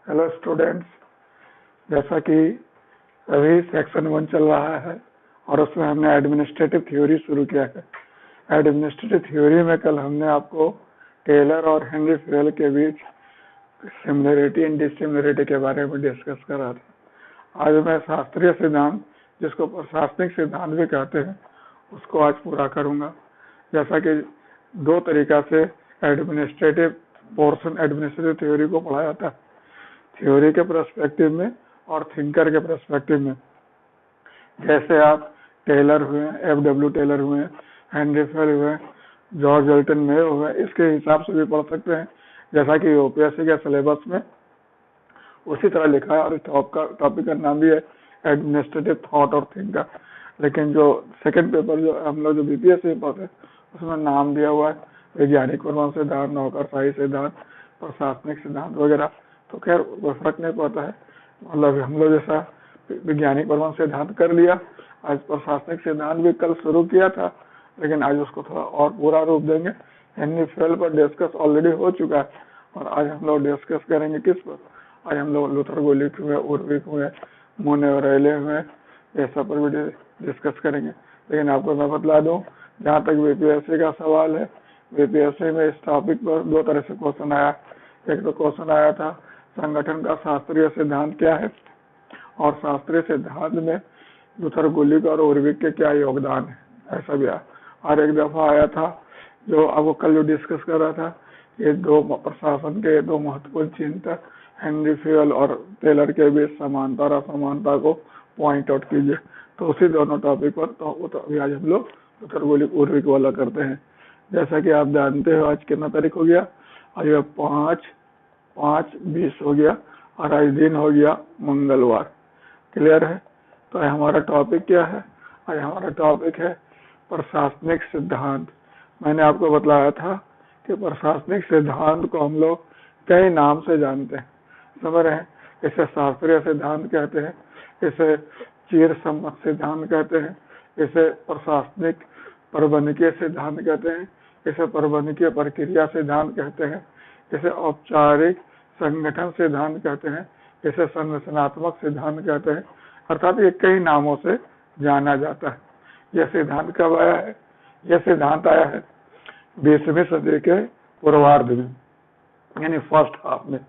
Hello students, जैसा कि अभी सेक्शन 1 चल रहा है और उसमें हमने एडमिनिस्ट्रेटिव थ्योरी शुरू किया है। एडमिनिस्ट्रेटिव थ्योरी में कल हमने आपको टेलर और हेनरी फेल के बीच सिमिलरिटी एंड डिसिमिलरिटी के बारे में डिस्कस कर रहा था। आज मैं शास्त्रीय सिद्धांत, जिसको प्रशासनिक सिद्धांत भी कहते हैं, उसको आज पूरा करूंगा। जैसा कि दो तरीका से एडमिनिस्ट्रेटिव पोर्शन एडमिनिस्ट्रेटिव थ्योरी को पढ़ा जाता है, थ्योरी के पर्सपेक्टिव में और थिंकर के पर्सपेक्टिव में। जैसे आप टेलर हुए, एफ.डब्ल्यू. टेलर हुए, हेनरी फेल हुए, जॉर्ज एल्टन मे हुए, इसके हिसाब से भी पढ़ सकते हैं, जैसा कि यूपीएससी के सिलेबस में उसी तरह लिखा है। और इस टॉपिक का नाम भी है एडमिनिस्ट्रेटिव थॉट और थिंकर। लेकिन जो सेकंड पेपर जो हम लोग जो बीपीएससी में पढ़ते हैं, उसमें नाम दिया हुआ है वैज्ञानिक प्रमाण सिद्धांत, नौकरशाही सिद्धांत, प्रशासनिक सिद्धांत वगैरह। तो खैर कोई फर्क नहीं पड़ता है, मतलब हम लोग जैसा वैज्ञानिक प्रमाण सिद्धांत कर लिया, आज प्रशासनिक सिद्धांत भी कल शुरू किया था, लेकिन आज उसको थोड़ा और पूरा रूप देंगे। हेनरी फेल पर डिस्कस ऑलरेडी हो चुका है और आज हम लोग डिस्कस करेंगे किस पर। आज हम लोग लूथर गुलिच हुए, उर्विक हुए, मोने और रेले हुए, ये सब पर भी डिस्कस करेंगे। लेकिन आपको मैं बतला दूं, जहाँ तक बीपीएससी का सवाल है, बीपीएससी में इस टॉपिक पर दो तरह से क्वेश्चन आया। एक तो क्वेश्चन आया था संगठन का शास्त्रीय सिद्धांत क्या है, और शास्त्रीय सिद्धांत में लूथर गुलिच और उर्विक के क्या योगदान है, ऐसा भी आया। और एक दफा आया था जो आपको कल जो डिस्कस कर रहा था, ये दो प्रशासन के दो महत्वपूर्ण चिंतक हेनरी फेल और टेलर के बीच समानता और असमानता को पॉइंट आउट कीजिए। तो उसी दोनों टॉपिक पर तो अभी आज हम लोग लूथर गुलिच उर्विक वाला करते हैं। जैसा कि आप जानते हो, आज कितना तारीख हो गया? आज 5/5/20 हो गया और आज दिन हो गया मंगलवार। क्लियर है? तो हमारा टॉपिक क्या है? आज हमारा टॉपिक है प्रशासनिक सिद्धांत। मैंने आपको बतलाया था कि प्रशासनिक सिद्धांत को हम लोग कई नाम से जानते हैं, समझ रहे हैं? इसे शास्त्रीय सिद्धांत कहते हैं, इसे चिर सम्मत सिद्धांत कहते हैं, इसे प्रशासनिक प्रबंधकीय सिद्धांत कहते हैं, इसे प्रबंधकीय प्रक्रिया सिद्धांत कहते हैं, इसे औपचारिक संगठन सिद्धांत कहते हैं, इसे संरचनात्मक सिद्धांत कहते हैं। अर्थात ये कई नामों से जाना जाता है। यह सिद्धांत कब आया है? यह सिद्धांत आया है 20वीं सदी के पूर्वार्ध में, यानी फर्स्ट हाफ में।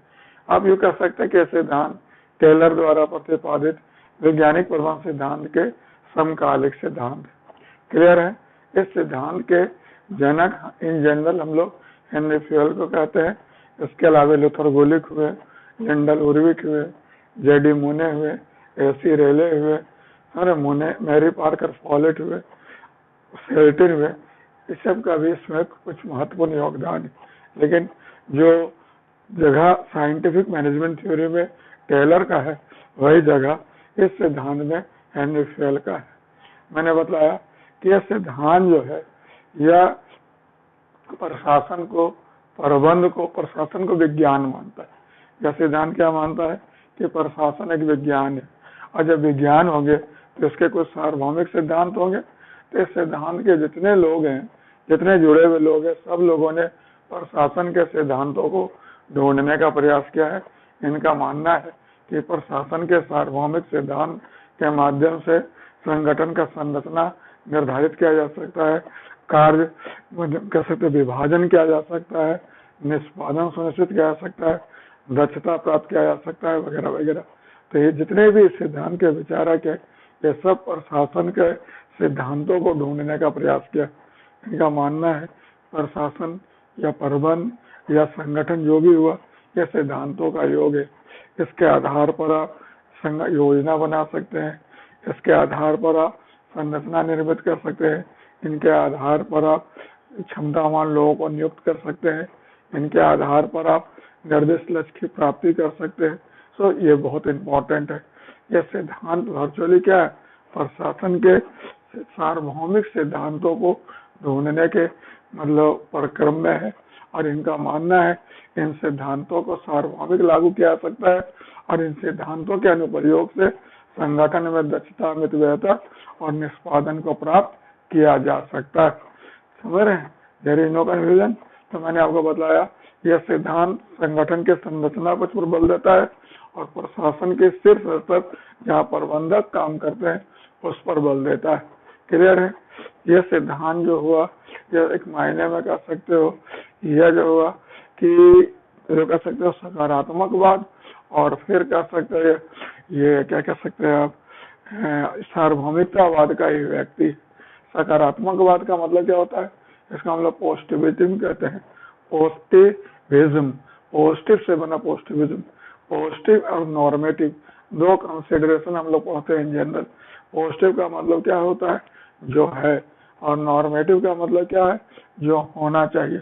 आप यूँ कह सकते हैं कि सिद्धांत टेलर द्वारा प्रतिपादित वैज्ञानिक प्रमाण सिद्धांत के समकालिक सिद्धांत। क्लियर है? इस सिद्धांत के जनक इन जनरल हम लोग हेनरी फेल को कहते हैं। इसके अलावा लूथर गुलिच हुए, लिंडल उर्विक हुए, जेडी मोने हुए, एसी रेले हुए, मोने मैरी पार्कर फॉलेट हुए, सेल्टिन हुए। इस सब का भी इसमें कुछ महत्वपूर्ण योगदान है। लेकिन जो जगह साइंटिफिक मैनेजमेंट थ्योरी में टेलर का है, वही जगह इस सिद्धांत में हेनरी फेल का है। मैंने बताया कि यह सिद्धांत जो है, यह प्रशासन को, प्रबंध को, प्रशासन को विज्ञान मानता है। यह सिद्धांत क्या मानता है कि प्रशासन एक विज्ञान है, और जब विज्ञान होंगे तो इसके कुछ सार्वभौमिक सिद्धांत होंगे। तो इस सिद्धांत के जितने लोग हैं, जितने जुड़े हुए लोग हैं, सब लोगों ने प्रशासन के सिद्धांतों को ढूंढने का प्रयास किया है। इनका मानना है कि प्रशासन के सार्वभौमिक सिद्धांत के माध्यम से संगठन का संरचना निर्धारित किया जा सकता है, कार्य कह सकते विभाजन किया जा सकता है, निष्पादन सुनिश्चित किया जा सकता है, दक्षता प्राप्त किया जा सकता है, वगैरह वगैरह। तो ये जितने भी सिद्धांत के विचारक है, ये सब प्रशासन के सिद्धांतों को ढूंढने का प्रयास किया। इनका मानना है प्रशासन या प्रबंध या संगठन जो भी हुआ, यह सिद्धांतों का योग है। इसके आधार पर आप योजना बना सकते हैं, इसके आधार पर आप संरचना निर्मित कर सकते हैं, इनके आधार पर आप क्षमतावान लोगों को नियुक्त कर सकते हैं, इनके आधार पर आप निर्दिष्ट लक्ष्य की प्राप्ति कर सकते हैं। सो ये बहुत इंपॉर्टेंट है। यह सिद्धांत वर्चुअली क्या है? प्रशासन के सार्वभौमिक सिद्धांतों को ढूंढने के मतलब परिक्रम में है, और इनका मानना है इन सिद्धांतों को सार्वभौमिक लागू किया जा सकता है, और इन सिद्धांतों के अनुप्रयोग से संगठन में दक्षता, मितव्ययता और निष्पादन को प्राप्त किया जा सकता है। समझ रहे हैं? There is no confusion. तो मैंने आपको बताया यह सिद्धांत संगठन के संरचना पर बल देता है और प्रशासन के शीर्ष स्तर जहाँ प्रबंधक काम करते हैं उस पर बल देता है। क्लियर है? यह सिद्धांत जो हुआ, यह एक मायने में कह सकते हो, यह जो हुआ कि जो कह सकते हो सकारात्मकवाद, और फिर कह सकते हो ये क्या कह सकते हैं आप, सार्वभौमिकतावाद का ही व्यक्ति। सकारात्मकवाद का मतलब क्या होता है? इसका मतलब पॉजिटिविज्म कहते हैं। पॉजिटिविज्म, पॉजिटिव से बना पॉजिटिविज्म। पॉजिटिव और नॉर्मेटिव दो कंसिडरेशन हम लोग पढ़ते हैं इन जनरल। पॉजिटिव का मतलब क्या होता है? जो है, और नॉर्मेटिव का मतलब क्या है? जो होना चाहिए।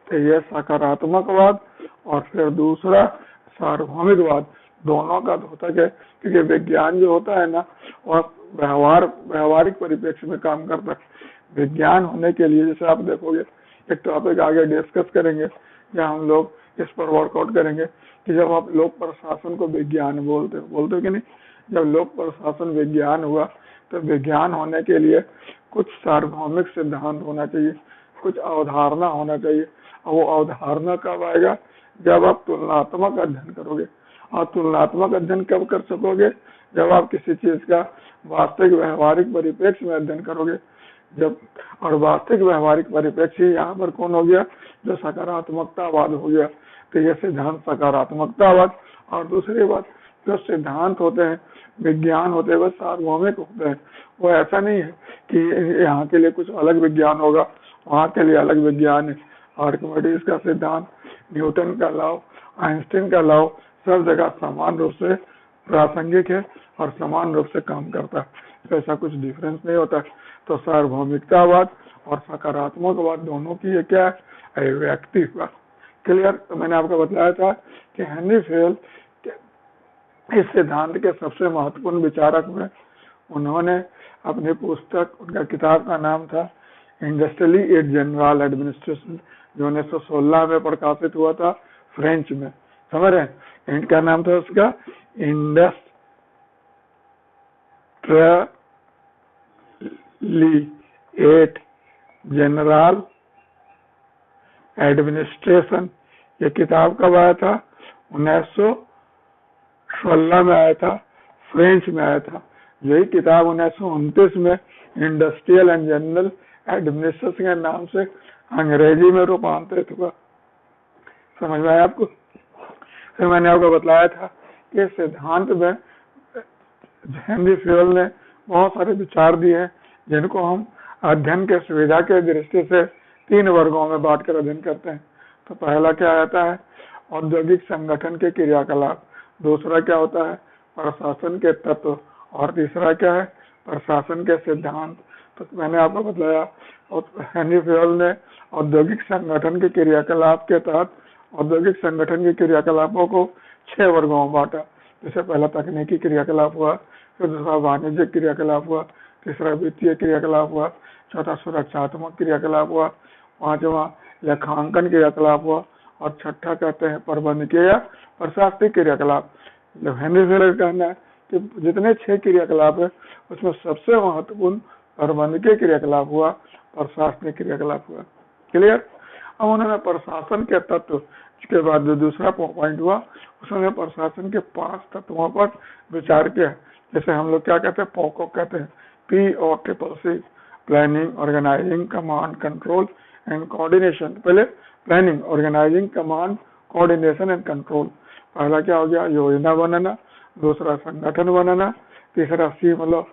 तो यह सकारात्मकवाद और फिर दूसरा सार्वभौमिकवाद, दोनों का होता है, क्योंकि विज्ञान जो होता है ना वह व्यवहारिक परिप्रेक्ष्य में काम करता है। विज्ञान होने के लिए, जैसे आप देखोगे एक टॉपिक आगे डिस्कस करेंगे जहाँ हम लोग इस पर वर्कआउट करेंगे कि जब आप लोक प्रशासन को विज्ञान बोलते हो कि नहीं, जब लोक प्रशासन विज्ञान हुआ तो विज्ञान होने के लिए कुछ सार्वभौमिक सिद्धांत होना चाहिए, कुछ अवधारणा होना चाहिए। और वो अवधारणा कब आएगा? जब आप तुलनात्मक अध्ययन करोगे। और तुलनात्मक अध्ययन कब कर सकोगे? जब आप किसी चीज का वास्तविक व्यवहारिक परिप्रेक्ष्य में अध्ययन करोगे। जब और वास्तविक व्यवहारिक परिप्रेक्ष्य यहाँ पर कौन हो गया? जो सकारात्मकतावाद हो गया। तो ये सिद्धांत सकारात्मकतावाद। और दूसरी बात, जो सिद्धांत होते हैं, विज्ञान होते हैं, वह सार्वभौमिक होते हैं। वो ऐसा नहीं है कि यहाँ के लिए कुछ अलग विज्ञान होगा, वहाँ के लिए अलग विज्ञान है। आर्किमिडीज का सिद्धांत, न्यूटन का लॉ, आइंस्टीन का लॉ सब जगह समान रूप से प्रासंगिक है और समान रूप से काम करता है। तो ऐसा कुछ डिफरेंस नहीं होता। तो सार्वभौमिकतावाद और सकारात्मकवाद दोनों की ये क्या है? व्यक्ति हुआ। क्लियर? तो मैंने आपको बताया था कि हेनरी फेयल इस सिद्धांत के सबसे महत्वपूर्ण विचारक हुए। उन्होंने अपनी पुस्तक, उनका किताब का नाम था इंडस्ट्रियली एट जनरल एडमिनिस्ट्रेशन, जो 1916 में प्रकाशित हुआ था फ्रेंच में। समझ रहे हैं? इनका नाम था उसका इंडस्ट्रियली एट जनरल एडमिनिस्ट्रेशन। ये किताब कब आया था? 1916 में आया था, फ्रेंच में आया था। यही किताब 1929 में इंडस्ट्रियल एंड जनरल एडमिनिस्ट्रेशन के नाम से अंग्रेजी में रूपांतरित हुआ। समझ में आया आपको? फिर मैंने आपको बताया था कि सिद्धांत में हेनरी फेयल ने बहुत सारे विचार दिए हैं, जिनको हम अध्ययन के सुविधा के दृष्टि से 3 वर्गों में बांटकर अध्ययन करते हैं। तो पहला क्या आता है? औद्योगिक संगठन के क्रियाकलाप। दूसरा क्या होता है? प्रशासन के तत्व। और तीसरा क्या है? प्रशासन के सिद्धांत। तो मैंने आपको बताया हेनरी फेयल ने औद्योगिक संगठन के क्रियाकलाप के तहत औद्योगिक संगठन के क्रियाकलापों को 6 वर्गों में बांटा। जैसे पहला तकनीकी क्रियाकलाप हुआ, फिर दूसरा वाणिज्यिक क्रियाकलाप हुआ, तीसरा वित्तीय क्रियाकलाप हुआ, चौथा सुरक्षात्मक क्रियाकलाप हुआ, पांचवा लेखांकन क्रियाकलाप हुआ, और छठा कहते हैं प्रबंधकीय या प्रशासनिक क्रियाकलाप। जब हेनरी फेयल का कहना है कि जितने 6 क्रियाकलाप है उसमें सबसे महत्वपूर्ण प्रबंधकीय क्रियाकलाप हुआ, प्रशासनिक क्रियाकलाप हुआ। क्लियर? अब उन्होंने प्रशासन के तत्व के बाद जो दूसरा पॉइंट हुआ, उसमें प्रशासन के 5 तत्वों पर विचार किया। जैसे हम लोग क्या कहते हैं? पोको कहते हैं, POCC, planning, organizing, command, control and coordination. पहले planning, organizing, command, coordination and control. पहला क्या हो गया? योजना बनाना। दूसरा संगठन बनाना। तीसरा C मतलब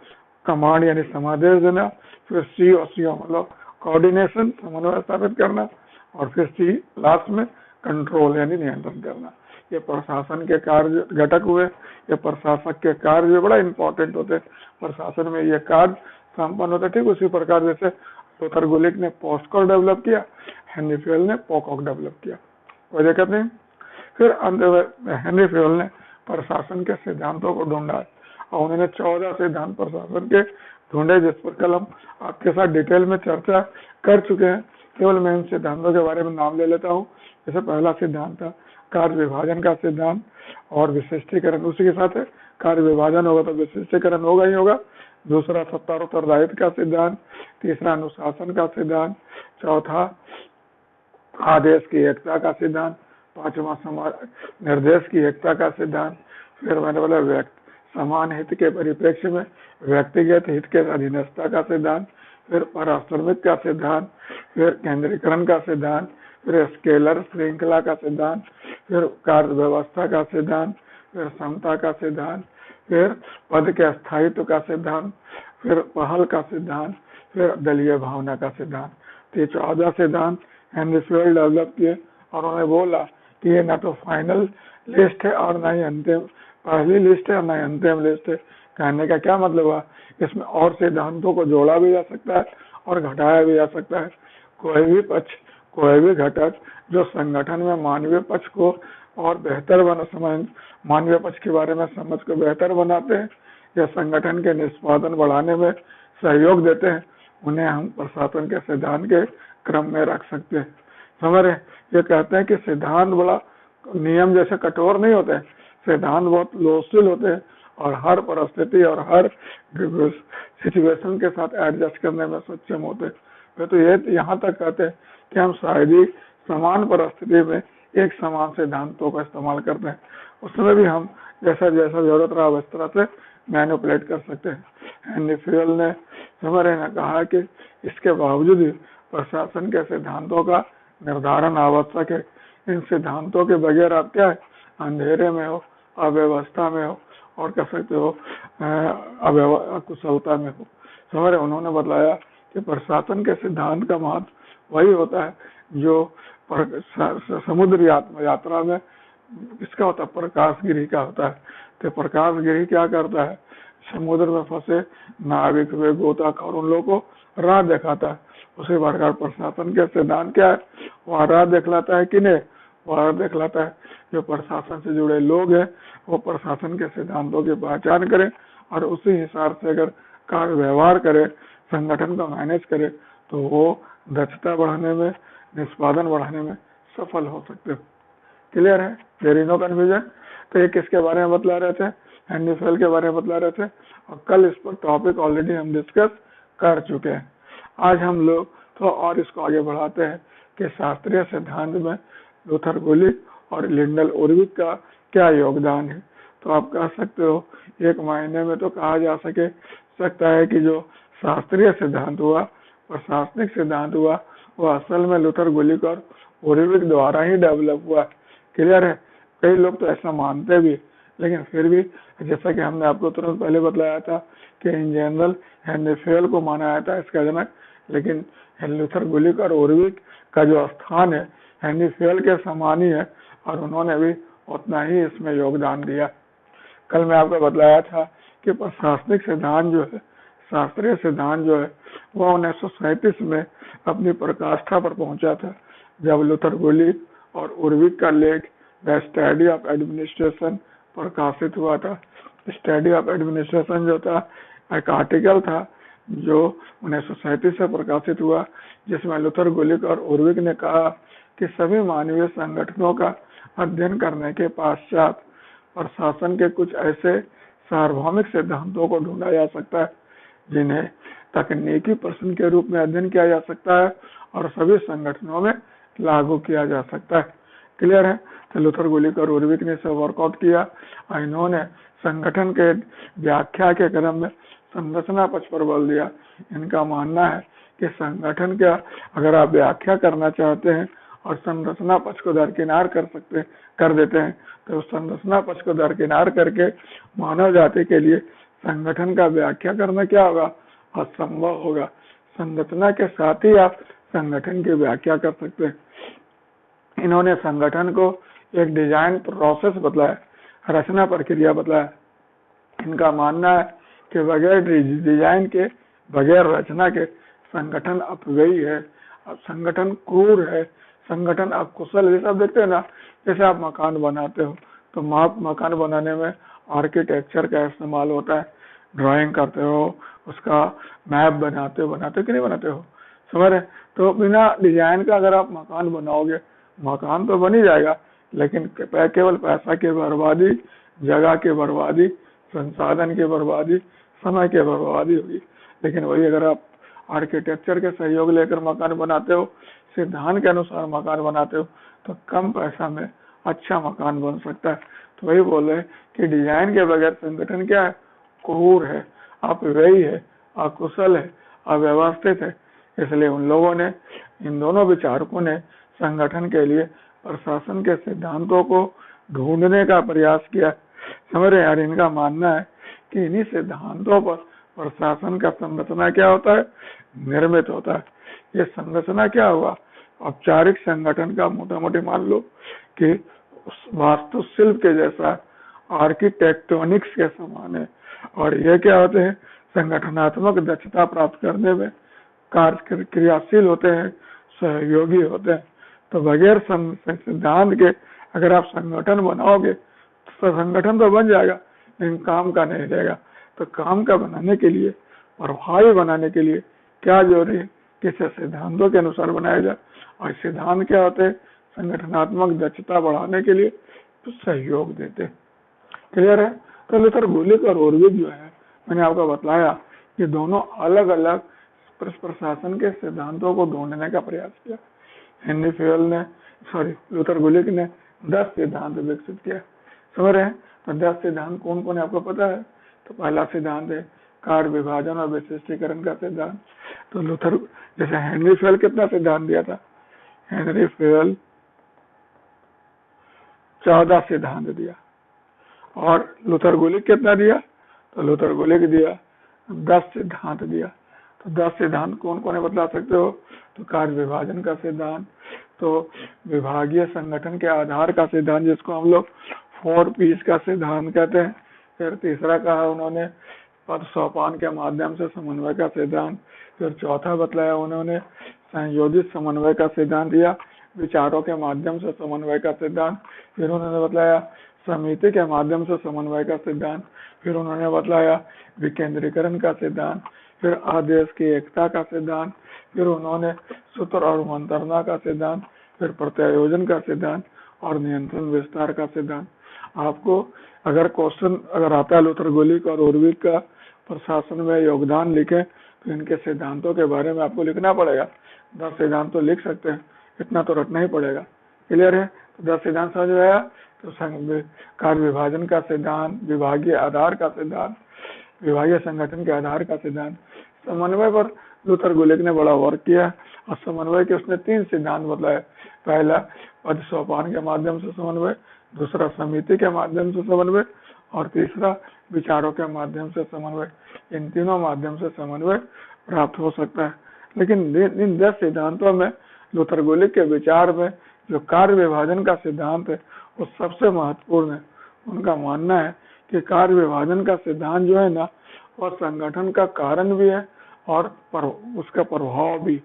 कमांड यानी समादेश देना। फिर C और CO मतलब कोऑर्डिनेशन, समन्वय स्थापित करना। और फिर C लास्ट में कंट्रोल यानी नियंत्रण करना। ये प्रशासन के कार्य घटक हुए। ये प्रशासक के कार्य बड़ा इंपॉर्टेंट होते हैं। प्रशासन में ये कार्य संपन्न होता है। ठीक उसी प्रकार जैसे लूथर गुलिक ने पोस्को डेवलप किया, हेनरी फेयल ने पोकॉक डेवलप किया। कोई दिक्कत नहीं। फिर अंत में हेनरी फेयल ने प्रशासन के सिद्धांतों को ढूंढा और उन्होंने 14 सिद्धांत प्रशासन के ढूंढे, जिस पर कल हम आपके साथ डिटेल में चर्चा कर चुके हैं। केवल मैं इन सिद्धांतों के बारे में नाम ले लेता हूँ। जैसे पहला सिद्धांत था कार्य विभाजन का सिद्धांत और विशिष्टीकरण। उसी के साथ कार्य विभाजन होगा तो विशिष्टीकरण होगा ही होगा। दूसरा सत्ता और उत्तरदायित्व का सिद्धांत। तीसरा अनुशासन का सिद्धांत। चौथा आदेश की एकता का सिद्धांत। पांचवा निर्देश की एकता का सिद्धांत। फिर मैंने बोला समान हित के परिप्रेक्ष्य में व्यक्तिगत हित के अधीनस्थता का सिद्धांत, फिर पारिश्रमिक का सिद्धांत, फिर केंद्रीकरण का सिद्धांत, फिर स्केलर श्रृंखला का सिद्धांत, फिर कार्य व्यवस्था का सिद्धांत, फिर समता का सिद्धांत, फिर पद के स्थायित्व का सिद्धांत, फिर पहल का सिद्धांत, फिर दलीय भावना का सिद्धांत। तो ये 14 सिद्धांत हेनरी फील्ड डेवलप किए और उन्होंने बोला कि ये ना तो फाइनल लिस्ट है और ना ही अंतिम पहली लिस्ट है और ना ही अंतिम लिस्ट है। कहने का क्या मतलब हुआ, इसमें और सिद्धांतों को जोड़ा भी जा सकता है और घटाया भी जा सकता है। कोई भी पक्ष, कोई भी घटक जो संगठन में मानवीय पक्ष को और बेहतर मानवीय पक्ष के बारे में समझ को बेहतर बनाते हैं या संगठन के निष्पादन बढ़ाने में सहयोग देते हैं, उन्हें हम प्रशासन के सिद्धांत के क्रम में रख सकते हैं। समझ रहे, ये कहते हैं कि सिद्धांत बड़ा नियम जैसे कठोर नहीं होते, सिद्धांत बहुत लोचशील होते हैं और हर परिस्थिति और हर सिचुएशन के साथ एडजस्ट करने में सक्षम होते हैं। वे तो ये यहाँ तक कहते हैं कि हम शायद ही समान परिस्थिति में एक समान सिद्धांतों का इस्तेमाल करते हैं, उसमें भी हम जैसा जैसा जरूरत रहा उस तरह से मैनिपुलेट कर सकते हैं। हेनरी फील्ड ने कहा कि इसके बावजूद भी प्रशासन के सिद्धांतों का निर्धारण आवश्यक है। इन सिद्धांतों के बगैर आप क्या है, अंधेरे में हो, अव्यवस्था में हो और कह सकते हो अकुशलता में हो। समझ रहे, उन्होंने बताया कि प्रशासन के सिद्धांत का महत्व वही होता है जो समुद्र यात्रा में किसका होता है, प्रकाशगिरी का होता है। तो प्रकाशगिरी क्या करता है, समुद्र में फंसे नाविक वे गोताखोर उन लोगों को राह दिखाता है। उसी प्रकार प्रशासन के सिद्धांत क्या है, वह राह दिखलाता है कि नहीं, वह दिखलाता है। जो प्रशासन से जुड़े लोग हैं वो प्रशासन के सिद्धांतों की पहचान करें और उसी हिसाब से अगर कार्य व्यवहार करे, संगठन को मैनेज करे, तो वो दक्षता बढ़ाने में, निष्पादन बढ़ाने में सफल हो सकते हैं। क्लियर है, देयर इज नो कन्फ्यूजन। तो ये किसके बारे में बतला रहे थे, हेनरी फील्ड के बारे में बतला रहे थे और कल इस पर टॉपिक ऑलरेडी हम डिस्कस कर चुके हैं। आज हम लोग तो और इसको आगे बढ़ाते हैं कि शास्त्रीय सिद्धांत में लूथर गुलिक और लिंडल उर्विक का क्या योगदान है। तो आप कह सकते हो एक महीने में तो कहा जा सकता है कि जो शास्त्रीय सिद्धांत हुआ, प्रशासनिक सिद्धांत हुआ, वो असल में लूथर गुलिक और उर्विक द्वारा ही डेवलप हुआ। क्लियर है, कई लोग तो ऐसा मानते भी, लेकिन फिर भी जैसा कि हमने आपको तुरंत पहले बतलाया था कि इन जनरल हेनरी फील्ड को माना जाता है इसका जनक, लेकिन लूथर गुलिक और उर्विक का जो स्थान है हेनरी फील्ड के समान ही है और उन्होंने भी उतना ही इसमें योगदान दिया। कल मैं आपको बतलाया था कि प्रशासनिक सिद्धांत जो है, शास्त्रीय सिद्धांत जो है, वह 1937 में अपनी पराकाष्ठा पर पहुंचा था जब लूथर गुलिक और उर्विक का लेख द स्टडी ऑफ एडमिनिस्ट्रेशन प्रकाशित हुआ था। स्टडी ऑफ एडमिनिस्ट्रेशन जो था एक आर्टिकल था जो 1937 से प्रकाशित हुआ, जिसमें लूथर गुलिक और उर्विक ने कहा कि सभी मानवीय संगठनों का अध्ययन करने के पश्चात प्रशासन के कुछ ऐसे सार्वभौमिक सिद्धांतों को ढूंढा जा सकता है जिन्हें तकनीकी प्रश्न के रूप में अध्ययन किया जा सकता है और सभी संगठनों में लागू किया जा सकता है। क्लियर है, तो लूथर गुलिक और उर्विक ने इसे वर्कआउट किया और इन्होंने संगठन के व्याख्या के क्रम में संरचना पक्ष पर बल दिया। इनका मानना है कि संगठन का अगर आप व्याख्या करना चाहते हैं और संरचना पक्ष को दरकिनार कर देते हैं, तो संरचना पक्ष को दरकिनार करके मानव जाति के लिए संगठन का व्याख्या करना क्या होगा, असंभव होगा। संरचना के साथ ही आप संगठन की व्याख्या कर सकते हैं। इन्होंने संगठन को एक डिजाइन प्रोसेस बतलाया, रचना प्रक्रिया बतलाया। इनका मानना है कि बगैर डिजाइन के, बगैर रचना के संगठन अपव्ययी है, संगठन क्रूर है, संगठन अकुशल। ये सब देखते हैं ना, जैसे आप मकान बनाते हो तो मकान बनाने में आर्किटेक्चर का इस्तेमाल होता है, ड्राइंग करते हो, उसका मैप बनाते हो कि नहीं बनाते हो, समझ रहे। तो बिना डिजाइन का अगर आप मकान बनाओगे, मकान तो बन ही जाएगा, लेकिन केवल पैसा की बर्बादी, जगह की बर्बादी, संसाधन की बर्बादी, समय की बर्बादी होगी। लेकिन वही अगर आप आर्किटेक्चर के सहयोग लेकर मकान बनाते हो, सिद्धांत के अनुसार मकान बनाते हो, तो कम पैसा में अच्छा मकान बन सकता है। तो वही बोल रहे हैं कि डिजाइन के बगैर संगठन क्या है, क्रूर है, अपव्ययी है, अकुशल है, अव्यवस्थित है। इसलिए उन लोगों ने, इन दोनों विचारकों ने संगठन के लिए प्रशासन के सिद्धांतों को ढूंढने का प्रयास किया। समझ रहे यार, इनका मानना है कि इन्हीं सिद्धांतों पर प्रशासन का संरचना क्या होता है, निर्मित होता है। ये संरचना क्या हुआ, औपचारिक संगठन का मोटा मोटी मान लो कि वास्तुशिल्प के जैसा, आर्किटेक्टोनिक्स के समान है। और ये क्या होते हैं, संगठनात्मक दक्षता प्राप्त करने में कार्य क्रियाशील होते हैं, सहयोगी होते हैं। तो बगैर सिद्धांत के अगर आप संगठन बनाओगे तो संगठन तो बन जाएगा लेकिन काम का नहीं रहेगा। तो काम का बनाने के लिए, प्रभावी बनाने के लिए क्या जरूरी है कि इसे सिद्धांतों के अनुसार बनाया जाए। और सिद्धांत क्या होते हैं, संगठनात्मक दक्षता बढ़ाने के लिए तो सहयोग देते हैं। क्लियर है। तो लूथर गुलिक और ओरविक जो है, मैंने आपको बताया कि दोनों अलग अलग प्रशासन के सिद्धांतों को ढूंढने का प्रयास किया। हेनरी फेयल ने, लूथर गुलिक ने 10 सिद्धांत विकसित किया। समझ रहे हैं। तो 10 सिद्धांत कौन कौन है आपको पता है। तो पहला सिद्धांत है कार्य विभाजन और विशिष्टीकरण का सिद्धांत। तो लूथर, जैसे हेनरी फेयल कितना सिद्धांत दिया था, हेनरी फेयल 14 सिद्धांत दिया। और लूथर गुलिक कितना दिया, तो लूथर गुलिक दिया 10 सिद्धांत दिया। तो 10 सिद्धांत कौन कौन है बता सकते हो। तो कार्य विभाजन का सिद्धांत, तो विभागीय संगठन के आधार का सिद्धांत जिसको हम लोग 4 P's का सिद्धांत कहते हैं। फिर तीसरा कहा उन्होंने पद सोपान के माध्यम से समन्वय का सिद्धांत। फिर चौथा बतलाया उन्होंने संयोजित समन्वय का सिद्धांत दिया, विचारों के माध्यम से समन्वय का सिद्धांत। फिर उन्होंने बतलाया समिति के माध्यम से समन्वय का सिद्धांत। फिर उन्होंने बतलाया विकेंद्रीकरण का सिद्धांत। फिर आदेश की एकता का सिद्धांत। फिर उन्होंने सूत्र और मंत्रणा का सिद्धांत। फिर प्रत्यायोजन का सिद्धांत और नियंत्रण विस्तार का सिद्धांत। आपको अगर क्वेश्चन अगर आता है लूथर गुलिक और ओरविक का प्रशासन में योगदान लिखें तो इनके सिद्धांतों के बारे में आपको लिखना पड़ेगा। 10 सिद्धांत तो लिख सकते हैं, इतना तो रटना ही पड़ेगा। क्लियर है। तो 10 सिद्धांत समझ में आया। तो कार्य विभाजन का सिद्धांत, विभागीय आधार का सिद्धांत, विभागीय संगठन के आधार का सिद्धांत, समन्वय पर लूथर गुलिक ने बड़ा वर्क किया। और समन्वय के उसने 3 सिद्धांत बतलाए। पहला पद सोपान के माध्यम से समन्वय, दूसरा समिति के माध्यम से समन्वय और तीसरा विचारों के माध्यम से समन्वय। इन तीनों माध्यम से समन्वय प्राप्त हो सकता है। लेकिन इन 10 सिद्धांतों में लूथर गुलिक के विचार में जो कार्य विभाजन का सिद्धांत है वो सबसे महत्वपूर्ण है। उनका मानना है कि कार्य विभाजन का सिद्धांत जो है ना, वह संगठन का कारण भी है और उसका प्रभाव भी।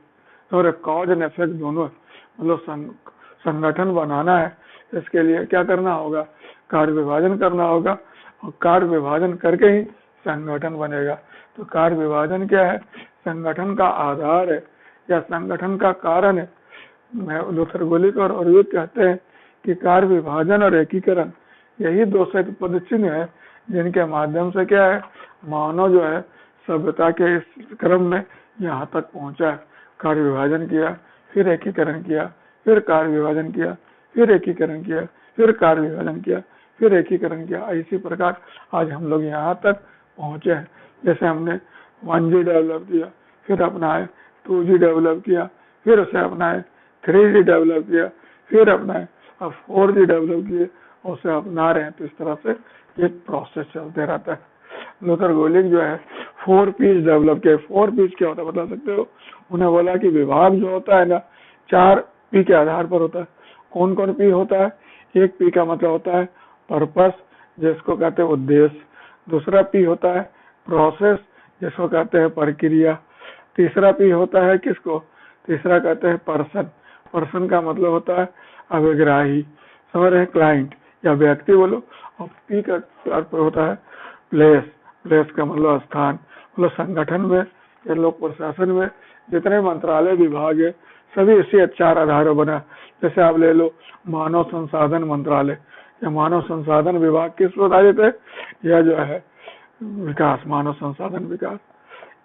और कॉज एंड इफेक्ट दोनों, मतलब संगठन बनाना है, इसके लिए क्या करना होगा, कार्य विभाजन करना होगा। और कार्य विभाजन करके ही संगठन बनेगा। तो कार्य विभाजन क्या है, संगठन का आधार है या संगठन का कारण है। लूथर गुलिक और ओरविक कहते हैं कि कार्य विभाजन और एकीकरण यही 2 पद चिन्ह है जिनके माध्यम से क्या है, मानव जो है सभ्यता के इस क्रम में यहाँ तक पहुंचा है। कार्य विभाजन किया, फिर एकीकरण किया, फिर कार्य विभाजन किया, फिर एकीकरण किया, फिर कार्य विभाजन किया, फिर एकीकरण किया। इसी प्रकार आज हम लोग यहाँ तक पहुंचे हैं। जैसे हमने 1G डेवलप किया, फिर अपनाए 2G डेवलप किया, फिर उसे अपनाए 3G डेवलप किया, फिर अपनाए अब 4G डेवलप किए, उसे अपना रहे हैं। तो इस तरह से एक प्रोसेस चलते रहता है। लूथर गुलिक जो है 4 P's डेवलप किया। 4 P's क्या होता है बता सकते हो। उन्हें बोला कि विभाग जो होता है ना, 4 P के आधार पर होता है। कौन कौन P होता है। एक P का मतलब होता है पर्पस, जिसको कहते हैं उद्देश्य। दूसरा P होता है प्रोसेस, जिसको कहते हैं प्रक्रिया। तीसरा P होता है किसको, तीसरा कहते हैं पर्सन। पर्सन का मतलब होता है अभिग्राही, समझ रहे, क्लाइंट या व्यक्ति बोलो। और P का अर्थ होता है प्लेस। प्लेस का मतलब स्थान। मतलब संगठन में या लोक प्रशासन में जितने मंत्रालय विभाग है सभी इसी 4 आधारों बना। जैसे आप ले लो मानव संसाधन मंत्रालय या मानव संसाधन विभाग किस पर आधारित है, यह जो है विकास, मानव संसाधन विकास।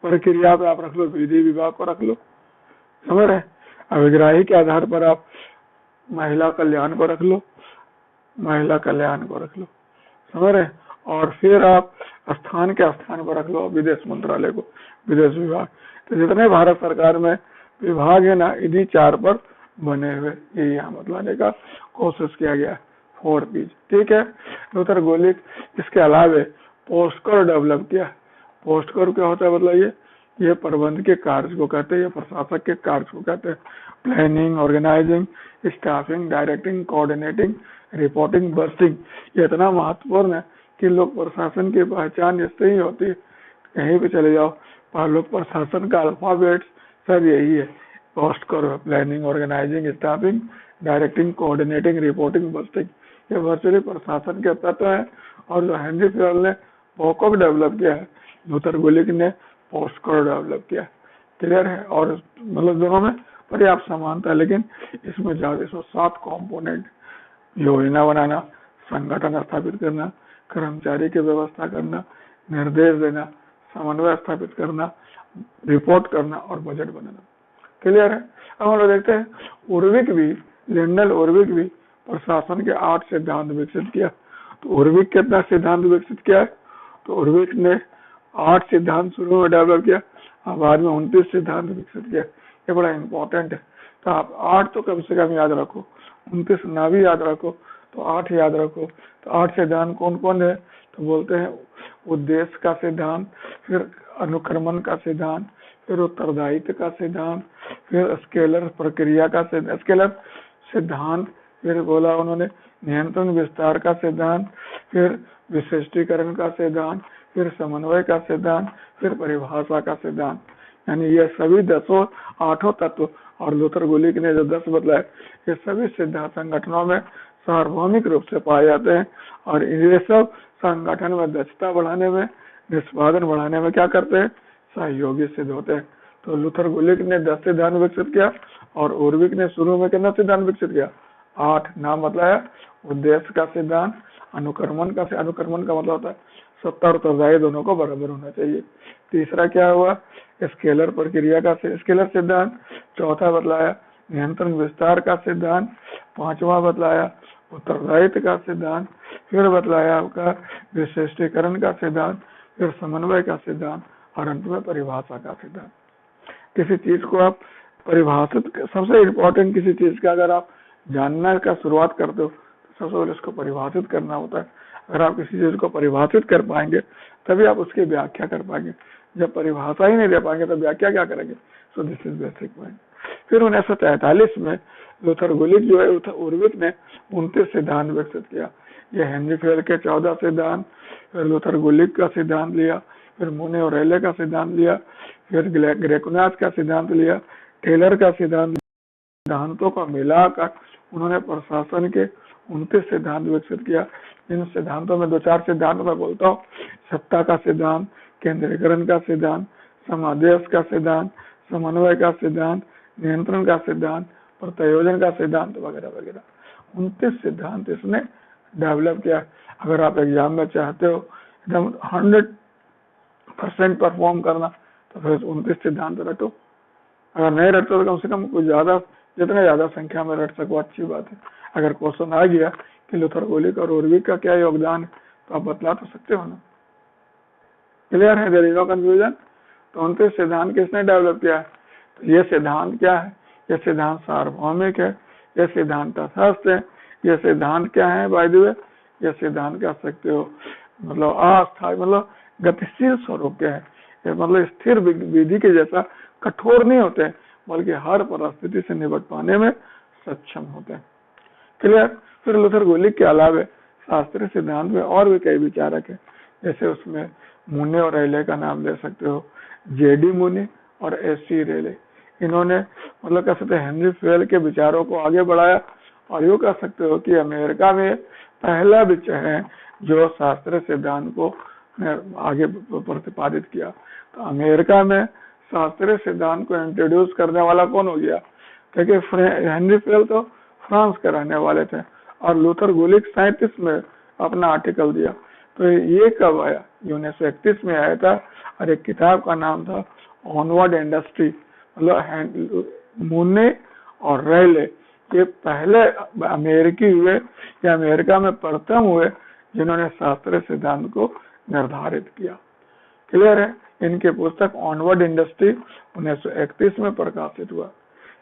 प्रक्रिया पे आप रख लो विधि विभाग को रख लो, समझ रहे। अभिग्राही के आधार पर आप महिला कल्याण को रख लो, महिला कल्याण को रख लो, समझ रहे। और फिर आप स्थान के स्थान पर रख लो विदेश मंत्रालय को, विदेश विभाग। तो जितने भारत सरकार में विभाग है ना, इन्हीं 4 पर बने हुए, ये यहाँ मत लाने का कोशिश किया गया, 4 पीज, ठीक है। लूथर गोलिक इसके अलावे पोस्ट कोर डेवलप किया। पोस्ट कोर क्या होता है, मतलब ये प्रबंध के कार्य को कहते हैं, ये प्रशासक के कार्य को कहते हैं। Planning, organising, staffing, directing, coordinating, reporting, budgeting, ये इतना महत्वपूर्ण है कि लोक प्रशासन की पहचान इससे ही होती है। कहीं भी चले जाओ, लोक प्रशासन का अल्फाबेट सब यही है। POSDCORB, planning, organising, staffing, directing, coordinating, reporting, budgeting, ये वर्चुअली प्रशासन के तत्व है। और जो हेनरी फेयल ने पोकोक डेवलप किया है, लूथर गोलिक ने पोस्ट कोर डेवलप किया। क्लियर है। और मतलब दोनों में पर्याप्त समानता है, लेकिन इसमें ज्यादा 107 कॉम्पोनेंट, योजना बनाना, संगठन स्थापित करना, कर्मचारी की व्यवस्था करना, निर्देश देना, समन्वय स्थापित करना, रिपोर्ट करना और बजट बनाना। क्लियर है। अब हम लोग देखते हैं उर्विक भी, लिंडल उर्विक भी प्रशासन के 8 सिद्धांत विकसित किया। तो उर्विक कितना सिद्धांत विकसित किया है, तो उर्विक ने 8 सिद्धांत शुरू में डेवलप किया और बाद में 29 सिद्धांत विकसित किया। ये बड़ा इंपॉर्टेंट है। तो आप 8 तो कम से कम याद रखो, 29 ना भी याद रखो तो 8 याद रखो। तो 8 सिद्धांत कौन कौन है, तो बोलते हैं उद्देश्य का सिद्धांत, फिर अनुक्रमण का सिद्धांत, फिर उत्तरदायित्व का सिद्धांत, फिर स्केलर प्रक्रिया का स्केलर सिद्धांत, फिर बोला उन्होंने नियंत्रण विस्तार का सिद्धांत, फिर विशिष्टीकरण का सिद्धांत, फिर समन्वय का सिद्धांत, फिर परिभाषा का सिद्धांत। यानी ये सभी 8 तत्व, और लूथर गोलिक ने जो 10 बतलाए, ये सभी सिद्धांत संगठनों में सार्वभौमिक रूप से पाए जाते हैं। और ये सब संगठन में दक्षता बढ़ाने में, निष्पादन बढ़ाने में क्या करते हैं, सहयोगी सिद्ध होते हैं। तो लूथर गोलिक ने 10 सिद्धांत विकसित किया और उर्विक ने शुरू में कितना सिद्धांत विकसित किया, 8 नाम बताया। उद्देश्य का सिद्धांत, अनुक्रमण का मतलब होता है सत्ता और उत्तरदायी दोनों को बराबर होना चाहिए। तीसरा क्या हुआ, स्केलर प्रक्रिया का स्केलर सिद्धांत। चौथा बतलाया नियंत्रण विस्तार का सिद्धांत। 5वां बतलाया उत्तरदायित्व का सिद्धांत। फिर बतलाया आपका विशिष्टीकरण का सिद्धांत, फिर समन्वय का सिद्धांत और अंत में परिभाषा का सिद्धांत। किसी चीज को आप परिभाषित, सबसे इम्पोर्टेंट किसी चीज का अगर आप जानना का शुरुआत करते हो तो सबसे पहले उसको परिभाषित करना होता है। अगर आप किसी चीज को परिभाषित कर पाएंगे तभी आप उसकी व्याख्या कर पाएंगे। जब परिभाषा ही नहीं दे पाएंगे तो व्याख्या क्या करेंगे। So this is basic point. फिर 1943 में लूथर गोलिक जो है, उर्विक ने 29 सिद्धांत विकसित किया। ये हेनरी फेयल के 14 सिद्धांत, फिर लूथर गोलिक का सिद्धांत लिया, फिर मोने और रेले का सिद्धांत लिया, फिर ग्रेकुनाथ का सिद्धांत लिया, टेलर का सिद्धांतों को मिलाकर उन्होंने प्रशासन के 29 सिद्धांत विकसित किया। इन सिद्धांतों में 2-4 सिद्धांत मैं बोलता हूँ। सत्ता का सिद्धांत, केंद्रीकरण का सिद्धांत, समादेश का सिद्धांत, समन्वय का सिद्धांत, नियंत्रण का सिद्धांत, प्रत्योजन का सिद्धांत वगैरह वगैरह। 29 सिद्धांत इसने डेवलप किया। अगर आप एग्जाम में चाहते हो एकदम 100% परफॉर्म करना तो फिर 29 सिद्धांत रटो। अगर नहीं रटते तो कम से कम कुछ ज्यादा, जितने ज्यादा संख्या में रट सको अच्छी बात है। अगर क्वेश्चन आ गया कि लूथर गोलिक और उर्विक का क्या योगदान है तो आप बतला तो सकते हो ना। क्लियर है, देयर इज नो कंफ्यूजन। तो 29 सिद्धांत किसने डेवलप किया है, तो ये सिद्धांत क्या है, ये सिद्धांत सार्वभौमिक है, ये सिद्धांत तटस्थ है, ये सिद्धांत क्या है बाय द वे, ये सिद्धांत कह सकते हो मतलब अस्थायी, मतलब गतिशील स्वरूप के है। ये मतलब स्थिर विधि के जैसा कठोर नहीं होते हैं, बल्कि हर परिस्थिति से निपट पाने में सक्षम होते हैं। क्लियर। फिर लूथर गोलिक के अलावे शास्त्रीय सिद्धांत में और भी कई विचारक है, जैसे उसमें मोने और रेले का नाम ले सकते हो, जेडी मोने और एससी रेले। इन्होंने मतलब कह सकते हैं हेनरी फेयल के विचारों को आगे बढ़ाया और यूँ कह सकते हो कि अमेरिका में पहला विषय है जो शास्त्रीय सिद्धांत को आगे प्रतिपादित किया। तो अमेरिका में शास्त्रीय सिद्धांत को इंट्रोड्यूस करने वाला कौन हो गया, क्योंकि हेनरी फेयल तो फ्रांस के रहने वाले थे और लूथर गोलिक 37 में अपना आर्टिकल दिया। तो ये कब आया, 1931 में आया था और एक किताब का नाम था ऑनवर्ड इंडस्ट्री। मतलब मोने और रेले ये पहले अमेरिकी हुए या अमेरिका में प्रथम हुए जिन्होंने शास्त्रीय सिद्धांत को निर्धारित किया। क्लियर है। इनकी पुस्तक ऑनवर्ड इंडस्ट्री 1931 में प्रकाशित हुआ।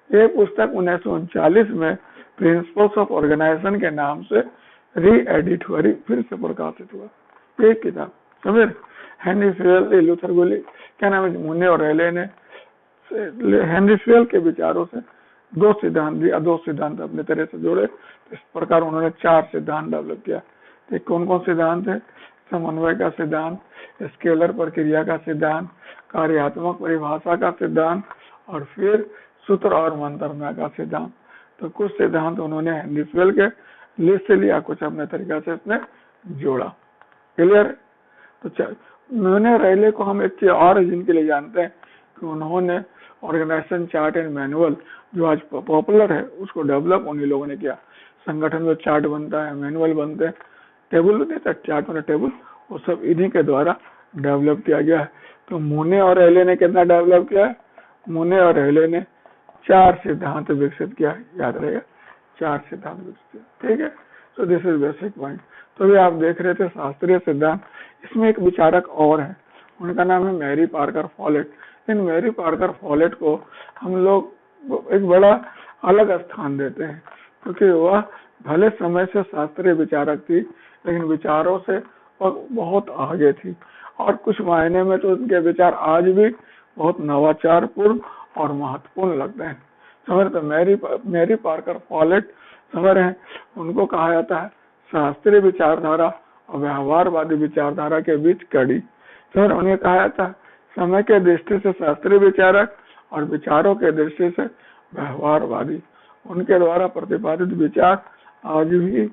ये पुस्तक 1939 में प्रिंसिपल्स ऑफ ऑर्गेनाइजेशन के नाम से री-एडिट हुआ, फिर से प्रकाशित हुआ। ये किताब समझे। हेनरी फेयल, लूथर गोली, क्या नाम है, मुने और रेले ने हेनरी फेयल के विचारों से दो सिद्धांत दिया, दो सिद्धांत अपने तरह से जोड़े। इस प्रकार उन्होंने 4 सिद्धांत डेवलप किया। तो कौन कौन सिद्धांत है? समन्वय का सिद्धांत, स्केलर प्रक्रिया का सिद्धांत, कार्यात्मक परिभाषा का सिद्धांत और फिर सूत्र और मंत्रणा का सिद्धांत। तो कुछ सिद्धांत उन्होंने हेनरी फेयल के लिस्ट से लिया, कुछ अपने तरीका से इसने जोड़ा। क्लियर। तो मुने रेले को हम एक और जिनके लिए जानते हैं कि उन्होंने ऑर्गेनाइजेशन चार्ट एंड मैनुअल जो आज पॉपुलर है उसको डेवलप उन्हीं लोगों ने किया। संगठन में चार्ट बनता है, मैनुअल बनते हैं, टेबल होते हैं, चार्ट में टेबल, वो सब इन्हीं के द्वारा डेवलप किया गया है। तो मुने और रेले ने कितना डेवलप किया है? मुने और रेले ने 4 सिद्धांत विकसित किया, याद रहेगा, 4 सिद्धांत विकसित किया। ठीक है। So this is basic point. तो ये आप देख रहे थे शास्त्रीय सिद्धांत। इसमें एक विचारक और है, उनका नाम है मैरी पार्कर फॉलेट। इन मैरी पार्कर फॉलेट को हम लोग एक बड़ा अलग स्थान देते हैं क्योंकि वह भले समय से शास्त्रीय विचारक थी लेकिन विचारों से वह बहुत आगे थी और कुछ मायने में तो उनके विचार आज भी बहुत नवाचारपूर्ण और महत्वपूर्ण लगते हैं। समझ। तो मैरी पार्कर फॉलेट समझ हैं, उनको कहा जाता है शास्त्रीय विचारधारा और व्यवहारवादी विचारधारा के बीच कड़ी। समझ। उन्हें कहा जाता है समय के दृष्टि से शास्त्रीय विचारक और विचारों के दृष्टि से व्यवहारवादी। उनके द्वारा प्रतिपादित विचार आज भी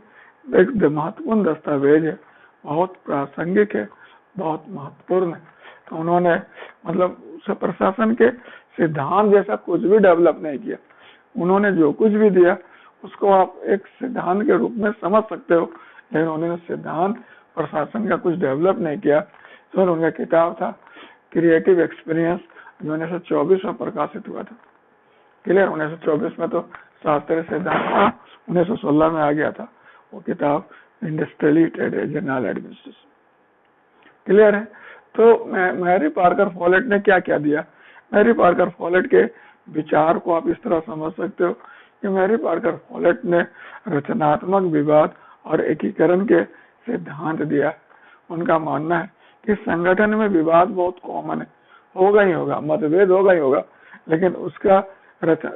एक महत्वपूर्ण दस्तावेज है, बहुत प्रासंगिक है, बहुत महत्वपूर्ण है। तो उन्होंने मतलब प्रशासन के सिद्धांत जैसा कुछ भी डेवलप नहीं किया। उन्होंने जो कुछ भी दिया उसको आप एक सिद्धांत के रूप में समझ सकते हो, लेकिन उन्होंने सिद्धांत प्रशासन का कुछ डेवलप नहीं किया। तो उनका किताब था क्रिएटिव एक्सपीरियंस जो 1924 में प्रकाशित हुआ था। क्लियर। 1924 में तो शास्त्रीय सिद्धांत था, 1916 में आ गया था वो किताब इंडस्ट्रियली जनरल एडमिनिस्ट्रेशन। क्लियर है। तो मैरी पार्कर फॉलेट ने क्या क्या दिया? मैरी पार्कर फॉलेट के विचार को आप इस तरह समझ सकते हो कि मैरी पार्कर फॉलेट ने रचनात्मक विवाद और एकीकरण के सिद्धांत दिया। उनका मानना है कि संगठन में विवाद बहुत कॉमन है, होगा ही होगा, मतभेद होगा ही होगा, लेकिन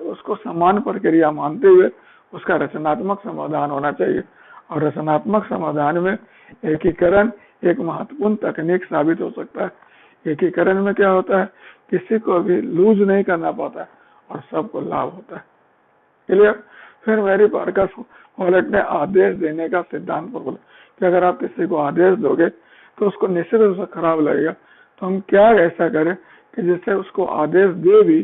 उसको समान प्रक्रिया मानते हुए उसका रचनात्मक समाधान होना चाहिए। और रचनात्मक समाधान में एकीकरण एक महत्वपूर्ण तकनीक साबित हो सकता है। एकीकरण में क्या होता है, किसी को भी लूज नहीं करना पड़ता है और सबको लाभ होता है। क्लियर। फिर मैरी पार्कर फॉलेट ने आदेश देने का सिद्धांत पर बोला कि अगर आप किसी को आदेश दोगे तो उसको निश्चित रूप से खराब लगेगा, तो हम क्या ऐसा करें कि जिससे उसको आदेश दे भी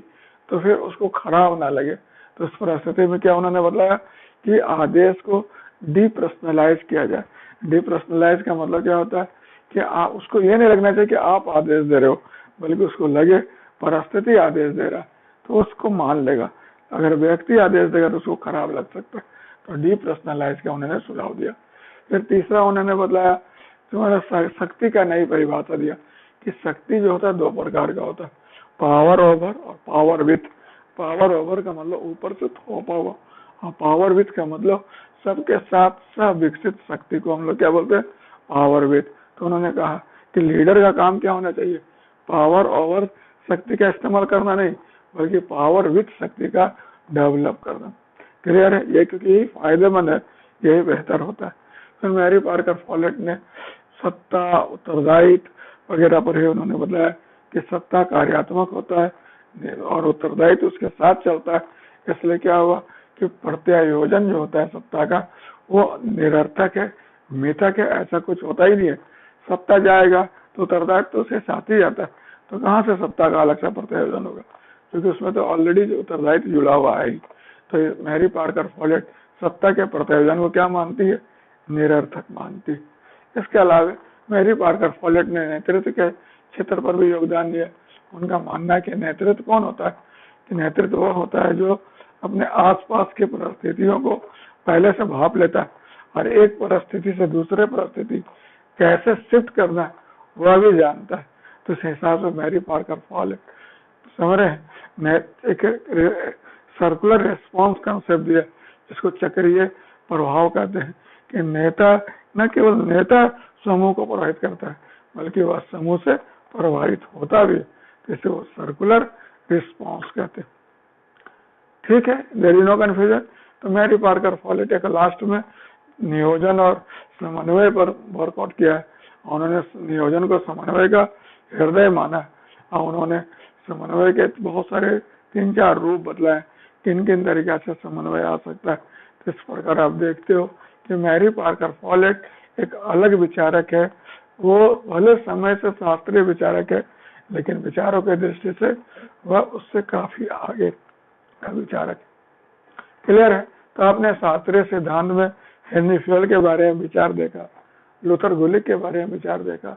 तो फिर उसको खराब ना लगे। तो उस परिस्थिति में क्या उन्होंने बताया कि आदेश को डीपर्सनलाइज किया जाए। डीपर्सनलाइज का मतलब क्या होता है कि आप उसको ये नहीं लगना चाहिए कि आप आदेश दे रहे हो, बल्कि उसको लगे परिस्थिति आदेश दे रहा है तो उसको मान लेगा। अगर व्यक्ति आदेश देगा तो उसको खराब लग सकता है। तो डीपर्सनलाइज का उन्होंने सुझाव दिया। फिर तीसरा उन्होंने बताया तुम्हारा शक्ति का नई परिभाषा दिया कि शक्ति जो होता है 2 प्रकार का होता है, पावर ओवर और पावर विथ। पावर ओवर का मतलब ऊपर से थोपा हुआ और पावर विथ का मतलब सबके साथ सह विकसित शक्ति को हम लोग क्या बोलते हैं, पावर विथ। तो उन्होंने कहा कि लीडर का काम क्या होना चाहिए, पावर ओवर शक्ति का इस्तेमाल करना नहीं बल्कि पावर विथ शक्ति का डेवलप करना। क्लियर है। ये क्योंकि यही फायदेमंद है, यही बेहतर होता है। फिर मैरी पार्कर फॉलेट ने सत्ता, उत्तरदायित्व वगैरह पर ही उन्होंने बताया कि सत्ता कार्यात्मक होता है और उत्तरदायित्व उसके साथ चलता है। इसलिए क्या हुआ कि प्रत्यायोजन जो होता है सत्ता का वो निरर्थक है, मिथक है, ऐसा कुछ होता ही नहीं है। सत्ता जाएगा तो उत्तरदायित्व तो उसके साथ ही जाता है, तो कहाँ से सत्ता का अलग सा प्रत्यायोजन होगा, क्योंकि उसमें तो ऑलरेडी उत्तरदायित्व जुड़ा हुआ है। तो मैरी पार्कर फॉलेट सत्ता के प्रत्यायोजन को क्या मानती है, निरर्थक मानती है। इसके अलावा मैरी पार्कर फॉलेट ने नेतृत्व के क्षेत्र पर भी योगदान दिया। उनका मानना है कि नेतृत्व कौन होता है, कि नेतृत्व वो होता है जो अपने आसपास की परिस्थितियों को पहले से भाप लेता है और एक परिस्थिति से दूसरे परिस्थिति कैसे शिफ्ट करना है वह भी जानता है। तो इस हिसाब से मैरी पार्कर फॉल है, समझ रहे हैं, एक सर्कुलर रिस्पॉन्स कंसेप्ट दिया जिसको चक्रीय प्रभाव कहते हैं कि नेता न केवल नेता समूह को प्रभावित करता है बल्कि वह समूह से प्रभावित होता भी है, जिसे वो सर्कुलर रिस्पॉन्स कहते हैं। ठीक है, देयर इज नो कंफ्यूजन। तो मैरी पार्कर फॉलेट एक लास्ट में नियोजन और समन्वय पर वर्कआउट किया है। उन्होंने नियोजन को समन्वय का हृदय माना है और उन्होंने समन्वय के बहुत सारे 3-4 रूप बतलाए, किन किन तरीका से समन्वय आ सकता है। तो इस प्रकार आप देखते हो कि मैरी पार्कर फॉलेट एक अलग विचारक है। वो भले समय से शास्त्रीय विचारक है लेकिन विचारों के दृष्टि से वह उससे काफी आगे का विचारक है। क्लियर है? तो आपने शास्त्रीय सिद्धांत में हेनरी फ्यूएल के बारे में विचार देखा, लूथर गुलिक के बारे में विचार देखा,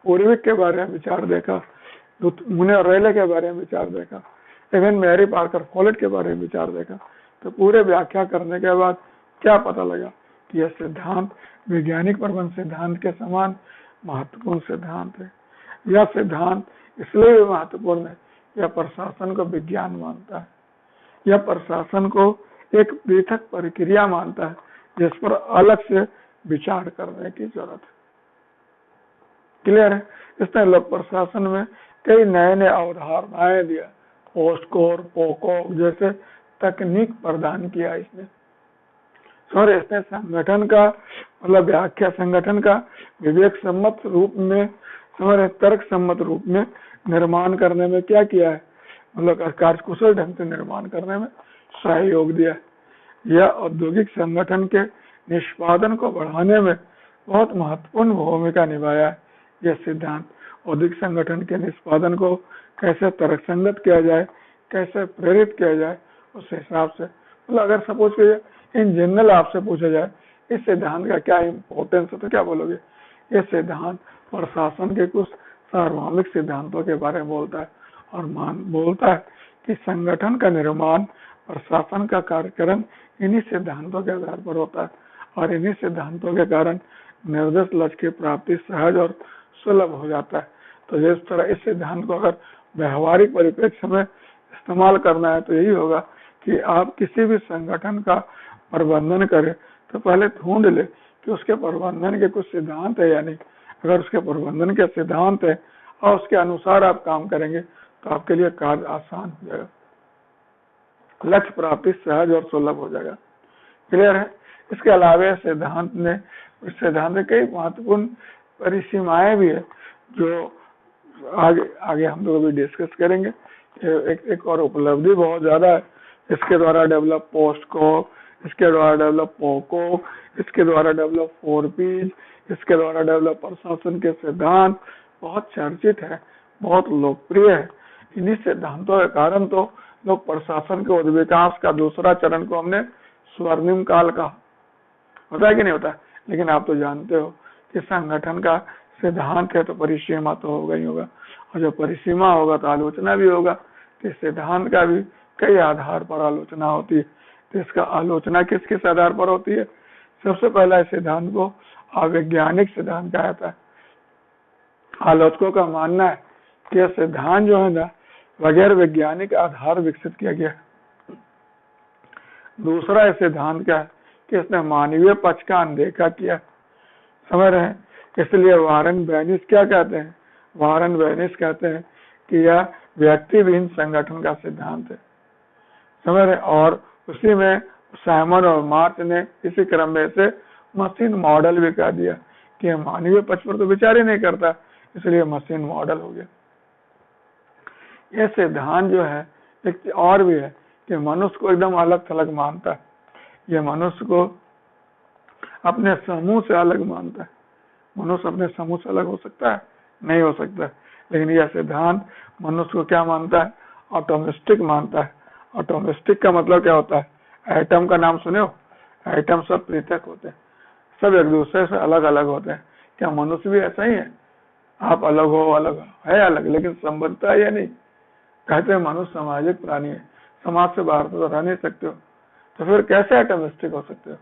उर्विक के बारे में विचार देखा, मुने रेले के बारे में विचार देखा, इवन मैरी पार्कर फॉलेट के बारे में विचार देखा। तो पूरे व्याख्या करने के बाद क्या पता लगा कि यह सिद्धांत वैज्ञानिक प्रबंध सिद्धांत के समान महत्वपूर्ण सिद्धांत है। यह सिद्धांत इसलिए भी महत्वपूर्ण है, यह प्रशासन को विज्ञान मानता है, यह प्रशासन को एक पृथक प्रक्रिया मानता है जिस पर अलग से विचार करने की जरूरत है। क्लियर है? इसने लोक प्रशासन में कई नए नए अवधारणाएं दिया, पोस्टकोर, पोको जैसे तकनीक प्रदान किया इसने। और इसने संगठन का मतलब व्याख्या, संगठन का विवेक सम्मत रूप में, तर्क सम्मत रूप में निर्माण करने में क्या किया है, मतलब कार्यकुशल ढंग से निर्माण करने में सहयोग दिया। यह औद्योगिक संगठन के निष्पादन को बढ़ाने में बहुत महत्वपूर्ण भूमिका निभाया है। यह सिद्धांत औद्योगिक संगठन के निष्पादन को कैसे तर्कसंगत किया जाए, कैसे प्रेरित किया जाए, उस हिसाब से मतलब अगर सपोज कीजिए इन जनरल आपसे पूछा जाए इस सिद्धांत का क्या इम्पोर्टेंस है तो क्या बोलोगे? यह सिद्धांत प्रशासन के कुछ सार्वभौमिक सिद्धांतों के बारे में बोलता है और बोलता है कि संगठन का निर्माण, प्रशासन का कार्यक्रम इन्हीं सिद्धांतों के आधार पर होता है और इन्हीं सिद्धांतों के कारण निर्दिष्ट लक्ष्य की प्राप्ति सहज और सुलभ हो जाता है। तो जिस तरह इस सिद्धांत को अगर व्यवहारिक परिप्रेक्ष्य में इस्तेमाल करना है तो यही होगा कि आप किसी भी संगठन का प्रबंधन करें तो पहले ढूंढ ले कि उसके प्रबंधन के कुछ सिद्धांत है या नहीं। अगर उसके प्रबंधन के सिद्धांत है और उसके अनुसार आप काम करेंगे तो आपके लिए कार्य आसान हो जाएगा, लक्ष्य प्राप्ति सहज और सुलभ हो जाएगा। क्लियर है? इसके अलावा सिद्धांत में कई महत्वपूर्ण परिसीमाएं भी है जो आगे हम लोग भी डिस्कस करेंगे। एक और उपलब्धि बहुत ज्यादा है, इसके द्वारा डेवलप पोस्टको, इसके द्वारा डेवलप पोको, इसके द्वारा डेवलप 4Ps, इसके द्वारा डेवलप प्रशासन के सिद्धांत बहुत चर्चित है, बहुत लोकप्रिय है। इन्हीं सिद्धांतों के कारण तो लोग प्रशासन के विकास का दूसरा चरण को हमने स्वर्णिम काल कहा। होता है कि नहीं होता? लेकिन आप तो जानते हो कि संगठन का सिद्धांत है तो परिसीमा तो होगा ही होगा, और जब परिसीमा होगा तो आलोचना भी होगा। कि सिद्धांत का भी कई आधार पर आलोचना होती है। तो इसका आलोचना किस किस आधार पर होती है? सबसे पहला इस सिद्धांत को अवैज्ञानिक सिद्धांत कहा जाता है। आलोचकों का मानना है कि यह सिद्धांत जो है ना बगैर वैज्ञानिक आधार विकसित किया गया है। दूसरा इस सिद्धांत का है कि इसने मानवीय पक्ष का अनदेखा किया। समझ रहे हैं? इसलिए वारन बेनिस क्या कहते हैं? वारन बेनिस कहते हैं कि यह व्यक्ति विहीन संगठन का सिद्धांत है। समझ रहे? और उसी में साइमन और मार्च ने इसी क्रम में से मशीन मॉडल भी कह दिया कि मानवीय पक्ष पर तो विचार ही नहीं करता, इसलिए मशीन मॉडल हो गया। यह सिद्धांत जो है एक और भी है कि मनुष्य को एकदम अलग थलग मानता है। यह मनुष्य को अपने समूह से अलग मानता है। मनुष्य अपने समूह से अलग हो सकता है? नहीं हो सकता। लेकिन यह सिद्धांत मनुष्य को क्या मानता है? ऑटोमिस्टिक मानता है। ऑटोमिस्टिक का मतलब क्या होता है? एटम का नाम सुने हो? एटम सब पृथक होते हैं, सब एक दूसरे से अलग अलग होते हैं। क्या मनुष्य भी ऐसा ही है? आप अलग हो, अलग है अलग, लेकिन संबंधता है या नहीं? कहते हैं मनुष्य सामाजिक प्राणी है। समाज से बाहर तो रह नहीं सकते हो, तो फिर कैसे एटमिस्टिक हो सकते हो?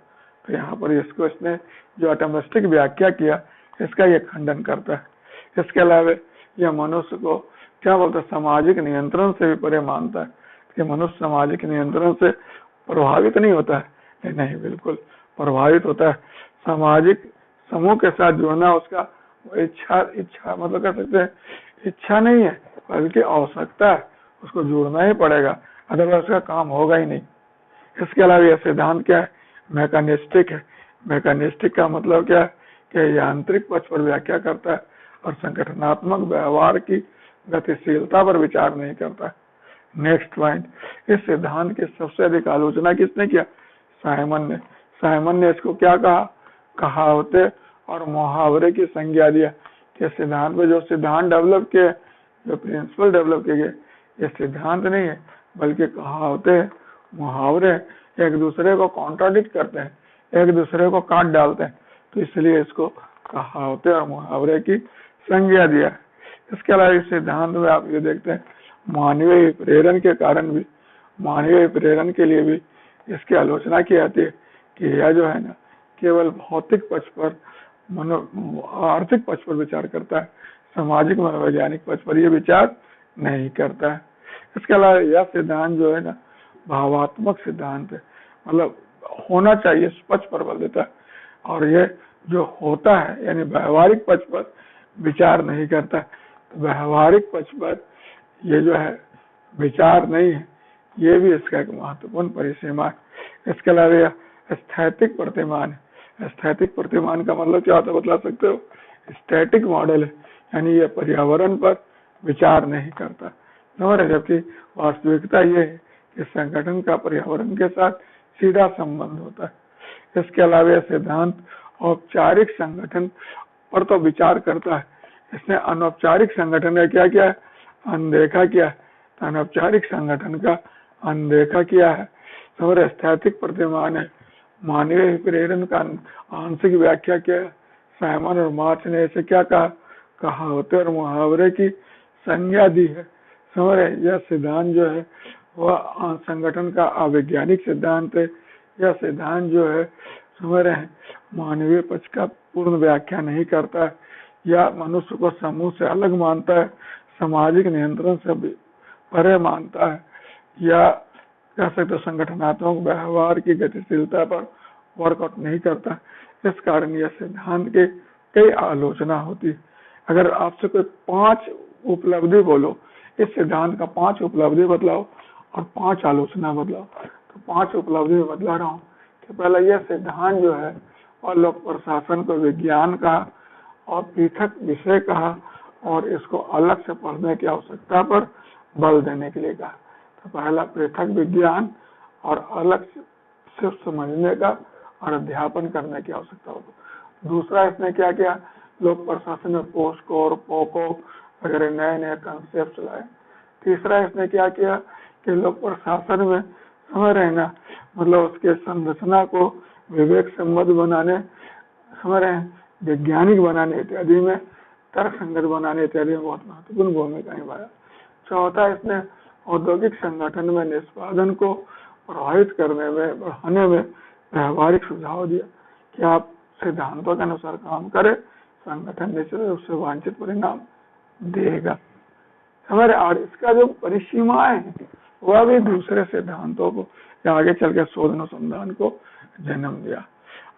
तो यहाँ पर इसको इसने जो एटमिस्टिक व्याख्या किया इसका ये खंडन करता है। इसके अलावा यह मनुष्य को क्या बोलता है, सामाजिक नियंत्रण से भी परे मानता है कि मनुष्य सामाजिक नियंत्रण से प्रभावित नहीं होता है। नहीं, बिल्कुल प्रभावित होता है। सामाजिक समूह के साथ जुड़ना उसका इच्छा मतलब कह सकते हैं इच्छा नहीं है, बल्कि आवश्यकता है, उसको जुड़ना ही पड़ेगा, अदरवाइज उसका काम होगा ही नहीं। इसके अलावा यह सिद्धांत क्या है, मैकेनिस्टिक है। मैकेनिस्टिक का मतलब क्या है कि यांत्रिक पक्ष पर व्याख्या करता है और संगठनात्मक व्यवहार की गतिशीलता पर विचार नहीं करता। नेक्स्ट पॉइंट, इस सिद्धांत की सबसे अधिक आलोचना किसने किया? साइमन ने। साइमन ने इसको क्या कहा, कहावतें और मुहावरे की संज्ञा दिया कि सिद्धांत में जो सिद्धांत डेवलप किए, जो प्रिंसिपल डेवलप किए गए, ये सिद्धांत नहीं है बल्कि कहावतें मुहावरे एक दूसरे को कॉन्ट्राडिक्ट करते हैं, एक दूसरे को काट डालते हैं, तो इसलिए इसको कहावतें और मुहावरे की संज्ञा दिया। इसके अलावा इस सिद्धांत में आप ये देखते हैं मानवीय प्रेरण के कारण भी, मानवीय प्रेरण के लिए भी इसकी आलोचना की जाती है कि यह जो है ना केवल भौतिक पक्ष पर आर्थिक पक्ष पर विचार करता है, सामाजिक मनोवैज्ञानिक पक्ष पर यह विचार नहीं करता है। इसके अलावा यह सिद्धांत जो है ना भावात्मक सिद्धांत है, मतलब होना चाहिए पक्ष पर बल देता है, और ये जो होता है यानी व्यवहारिक पक्ष पर विचार नहीं करता। तो व्यवहारिक पक्ष पर ये जो है विचार नहीं है, ये भी इसका एक महत्वपूर्ण परिसीमा है। इसके अलावा यह स्थैतिक प्रतिमान है। स्थैतिक प्रतिमान का मतलब क्या होता है बता सकते हो? स्टैटिक मॉडल है, यानी ये पर्यावरण पर विचार नहीं करता, जबकि वास्तविकता ये है कि संगठन का पर्यावरण के साथ सीधा संबंध होता है। इसके अलावा यह सिद्धांत औपचारिक संगठन पर तो विचार करता है, इसने अनौपचारिक संगठन का क्या किया है, अनदेखा किया है। तो अनौपचारिक संगठन का अनदेखा किया है। और स्थैतिक प्रतिमान है, मानवीय प्रेरण का आंशिक व्याख्या किया है। साइमन और मार्च ने इसे क्या कहा, कहावतें और मुहावरे की संज्ञा दी है। समझ रहे, यह सिद्धांत जो है वह संगठन का अवैज्ञानिक सिद्धांत है। यह सिद्धांत जो है समझ रहे हैं मानवीय पक्ष का पूर्ण व्याख्या नहीं करता है, या मनुष्य को समूह से अलग मानता है, सामाजिक नियंत्रण से परे मानता है, या कह सकते संगठनात्मक व्यवहार की गतिशीलता पर वर्कआउट नहीं करता। इस कारण यह सिद्धांत के कई आलोचना होती है। अगर आपसे कोई 5 उपलब्धि बोलो, इस सिद्धांत का 5 उपलब्धि बतलाओ और 5 आलोचना बतलाओ, तो 5 उपलब्धि में बतला रहा हूँ कि पहला यह सिद्धांत जो है और लोक प्रशासन को विज्ञान का और पृथक विषय कहा, और इसको अलग से पढ़ने की आवश्यकता पर बल देने के लिए कहा। तो पहला पृथक विज्ञान और अलग से समझने का और अध्यापन करने की आवश्यकता होगी। दूसरा इसने क्या किया, लोक प्रशासन में पोस्को और पोको वगैरह नए नए कंसेप्ट लाए। तीसरा इसने क्या किया कि लोक प्रशासन में समझ रहे ना, मतलब उसके संरचना को विवेक संबद्ध बनाने, समझ रहे हैं वैज्ञानिक बनाने इत्यादि में, तर्क संगत बनाने इत्यादि में बहुत महत्वपूर्ण भूमिका निभाया। चौथा, इसने औद्योगिक संगठन में निष्पादन को प्रभावित करने में, बढ़ाने में व्यवहारिक सुझाव दिया कि आप सिद्धांतों के अनुसार काम करें, संगठन निश्चित रूप से वांछित परिणाम देगा। हमारे और इसका जो परिसीमाएं हैं वह भी दूसरे सिद्धांतों को या आगे चल के शोध अनुसंधान को जन्म दिया।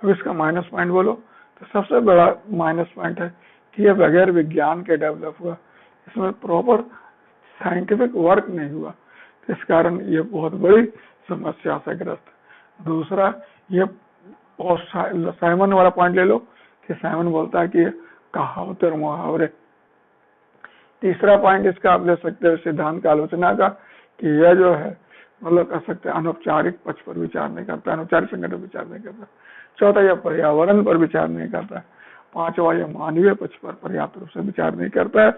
अब इसका माइनस पॉइंट बोलो तो सबसे बड़ा माइनस पॉइंट है कि यह बगैर विज्ञान के डेवलप हुआ, इसमें प्रॉपर साइंटिफिक वर्क नहीं हुआ, तो इस कारण ये बहुत बड़ी समस्या से ग्रस्त। दूसरा, ये साइमन वाला पॉइंट ले लो कि साइमन बोलता है कि कहावतें और मुहावरे। तीसरा पॉइंट इसका आप ले सकते हो सिद्धांत का आलोचना का कि यह जो है मतलब कह सकते हैं अनौपचारिक पक्ष पर विचार नहीं करता, अनौपचारिक संगठन पर विचार नहीं करता। चौथा, यह पर्यावरण पर विचार नहीं करता है। पांचवा, यह मानवीय पक्ष पर पर्याप्त रूप से विचार नहीं करता है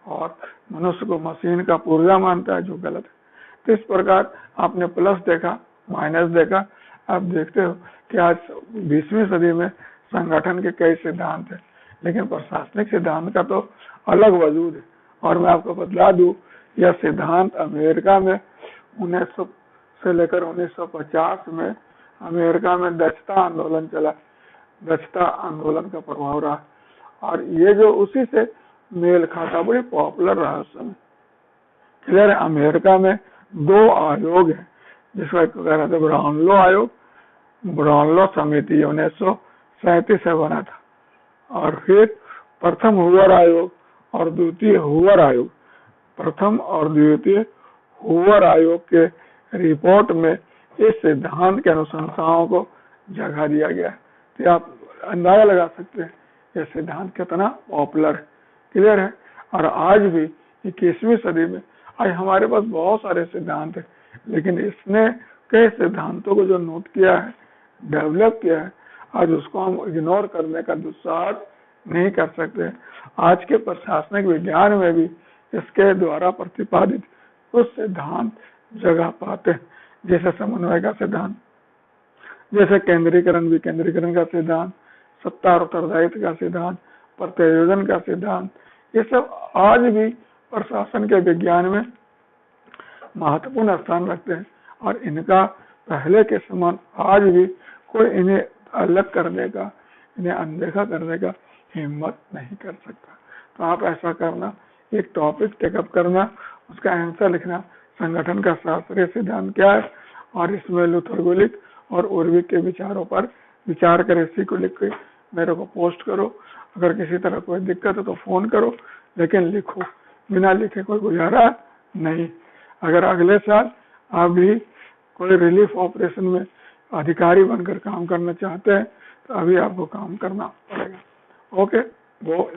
और मनुष्य को मशीन का पुर्जा मानता है, जो गलत है। तो इस प्रकार आपने प्लस देखा, माइनस देखा। आप देखते हो कि आज 20वीं सदी में संगठन के कई सिद्धांत है, लेकिन प्रशासनिक सिद्धांत का तो अलग वजूद है। और मैं आपको बतला दूं, यह सिद्धांत अमेरिका में से लेकर 1950 में अमेरिका में दक्षता आंदोलन चला। दक्षता आंदोलन का प्रभाव रहा और ये जो उसी से मेल खाता, बड़ी पॉपुलर रहा उस समय। क्लियर है। अमेरिका में 2 आयोग है जिसको कह रहे थे ब्राउनलो आयोग, ब्राउनलो समिति 1937 से बना था, और फिर प्रथम हूवर आयोग और द्वितीय हूवर आयोग। प्रथम और द्वितीय हूवर आयोग के रिपोर्ट में इस सिद्धांत के अनुशंसाओं को जगह दिया गया। तो आप अंदाजा लगा सकते हैं यह सिद्धांत कितना पॉपुलर है। क्लियर है। और आज भी 21वीं सदी में आज हमारे पास बहुत सारे सिद्धांत है, लेकिन इसने कई सिद्धांतों को जो नोट किया है, डेवलप किया है, आज उसको हम इग्नोर करने का दुस्साहस नहीं कर सकते। आज के प्रशासनिक विज्ञान में भी इसके द्वारा प्रतिपादित कुछ सिद्धांत जगह पाते हैं, जैसे समन्वय का सिद्धांत, जैसे केंद्रीकरण विकेंद्रीकरण का सिद्धांत, सत्ता और उत्तरदायित्व का सिद्धांत, प्रत्यायोजन का सिद्धांत। ये सब आज भी प्रशासन के विज्ञान में महत्वपूर्ण स्थान रखते हैं और इनका पहले के समान आज भी कोई इन्हें अलग करने का, इन्हें अनदेखा करने का हिम्मत नहीं कर सकता। तो आप ऐसा करना, एक टॉपिक टेकअप करना, उसका आंसर लिखना, संगठन का शास्त्रीय सिद्धांत क्या है, और इसमें लूथर गुलिक और उर्विक के विचारों पर विचार करें। इसी को लिख के मेरे को पोस्ट करो। अगर किसी तरह कोई दिक्कत है तो फोन करो, लेकिन लिखो, बिना लिखे कोई गुजारा नहीं। अगर अगले साल आप भी कोई रिलीफ ऑपरेशन में अधिकारी बनकर काम करना चाहते हैं तो अभी आपको काम करना पड़ेगा। ओके, वो